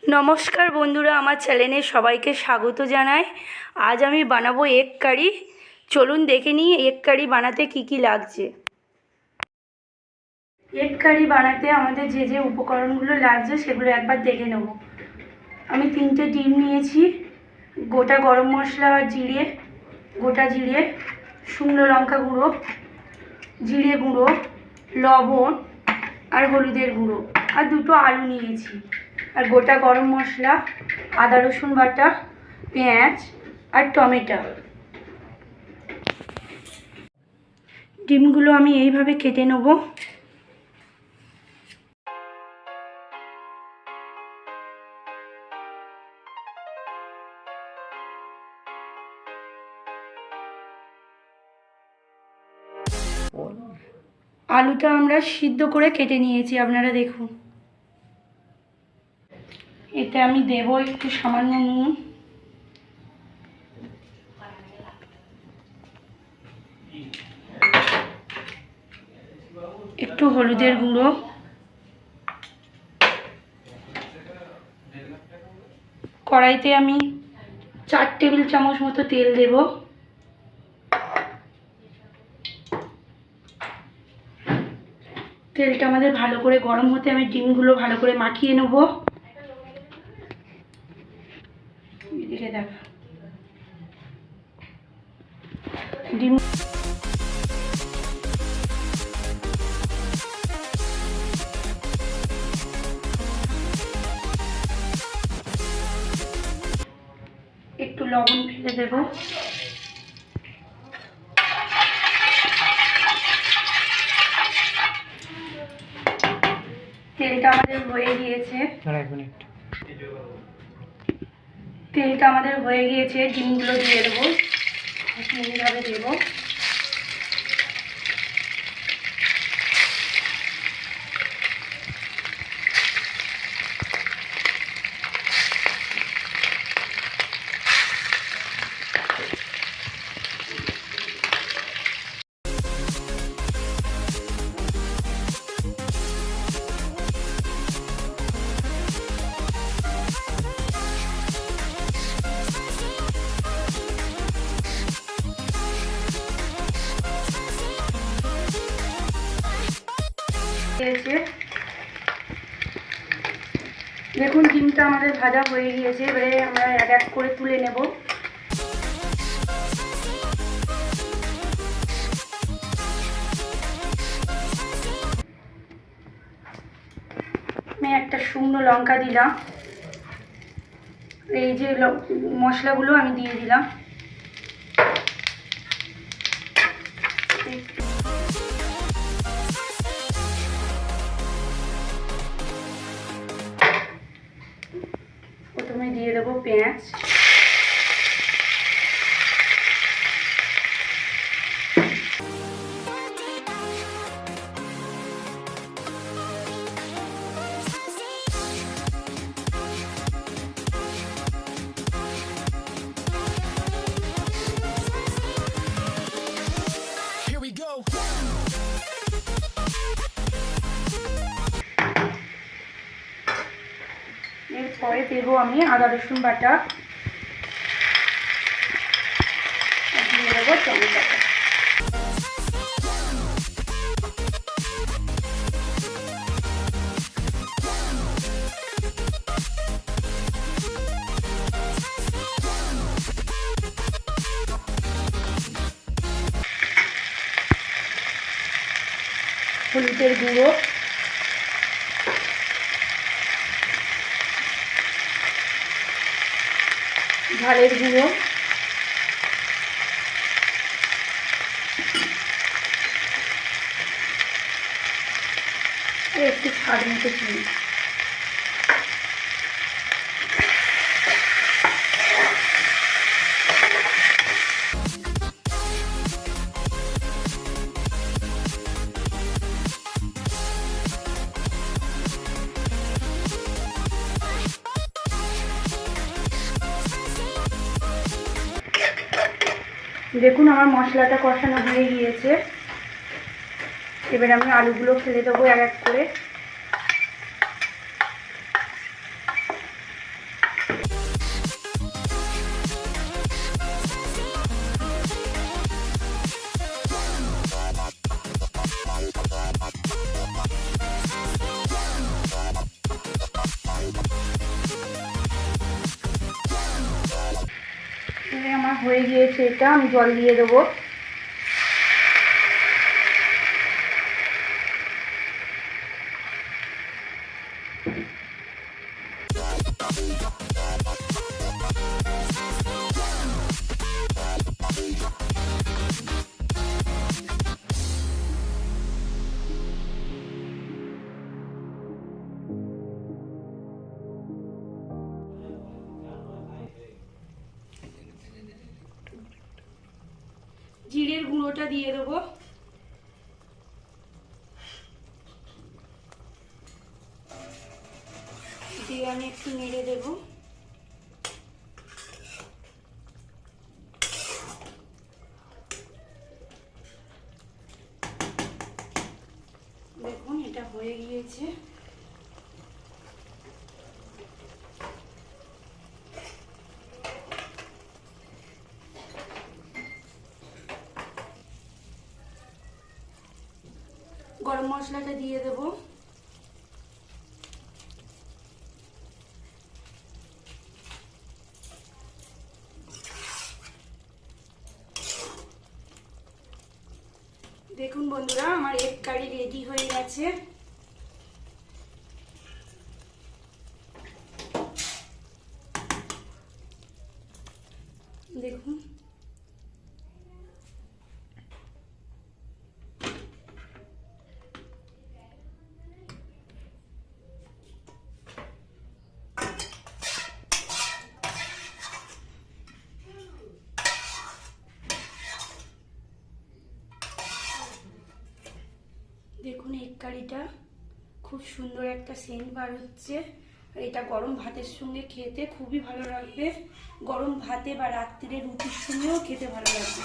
নমস্কার বন্ধুরা, আমার চ্যানেলে সবাইকে স্বাগত জানাই। আজ আমি বানাবো এগ কারি। চলুন দেখে নিই এগ কারি বানাতে কি কি লাগছে। এগ কারি বানাতে আমাদের যে যে উপকরণগুলো লাগছে সেগুলো একবার দেখে নেব। আমি 3টে ডিম নিয়েছি, গোটা গরম মশলা আর জিরে, গোটা জিরে, শুকনো লঙ্কা গুঁড়ো, জিরে গুঁড়ো, লবণ আর হলুদের গুঁড়ো, আর 2টো আলু নিয়েছি, আর গোটা গরম মশলা, আদা রসুন বাটা, পেঁয়াজ আর টমেটো। ডিমগুলো আমি এইভাবে কেটে নেব। আলুটা আমরা সিদ্ধ করে কেটে নিয়েছি, আপনারা দেখুন। এতে আমি দেব একটু সামান্য নুন, একটু হলুদের গুঁড়ো, কড়াইতে আমি 4 টেবিল চামচ মতো তেল দেব। তেলটা আমাদের ভালো করে গরম হতে আমি ডিমগুলো ভালো করে মাখিয়ে নেব। এদিকে দেখা ডিম একটু লবণ ফেলে দেব। তেলটা আমাদের হয়ে গিয়েছে। তেলটা আমাদের হয়ে গিয়েছে, ডিমগুলো দিয়ে দেবো। এইভাবে দেবো। দেখুন ডিমটা আমাদের ভাজা হয়ে গিয়েছে। এবারে আমরা এক এক করে তুলে নেব। আমি একটা শুকনো লঙ্কা দিলাম। এই যে মশলাগুলো আমি দিয়ে দিলাম। প্রথমে দিয়ে দেবো পেঁয়াজ, এরপরে দেবো আমি আদা রসুন বাটা, দিয়ে দেবো টমেটো। হলুদের গুঁড়ো, ঝালের গুঁড়ো, একটু স্বাদ মতো চিনি। দেখুন আমার মশলাটা কষানো হয়ে গিয়েছে। এবার আমি আলুগুলো ফেলে দেবো এক এক করে। হয়ে গিয়েছে, এটা আমি জল দিয়ে দেবো। জিরের গুঁড়োটা দিয়ে দেবো। দিয়ে আমি একটু নেড়ে দেবো। দেখুন এটা হয়ে গিয়েছে। গরম মশলাটা দিয়ে দেব। দেখুন বন্ধুরা, আমার এগ কারি রেডি হয়ে গেছে। দেখুন দেখুন এগ কারিটা খুব সুন্দর একটা সেন্ট বার হচ্ছে। এটা গরম ভাতের সঙ্গে খেতে খুবই ভালো লাগবে। গরম ভাতে বা রাত্রিরে রুটির সঙ্গেও খেতে ভালো লাগবে।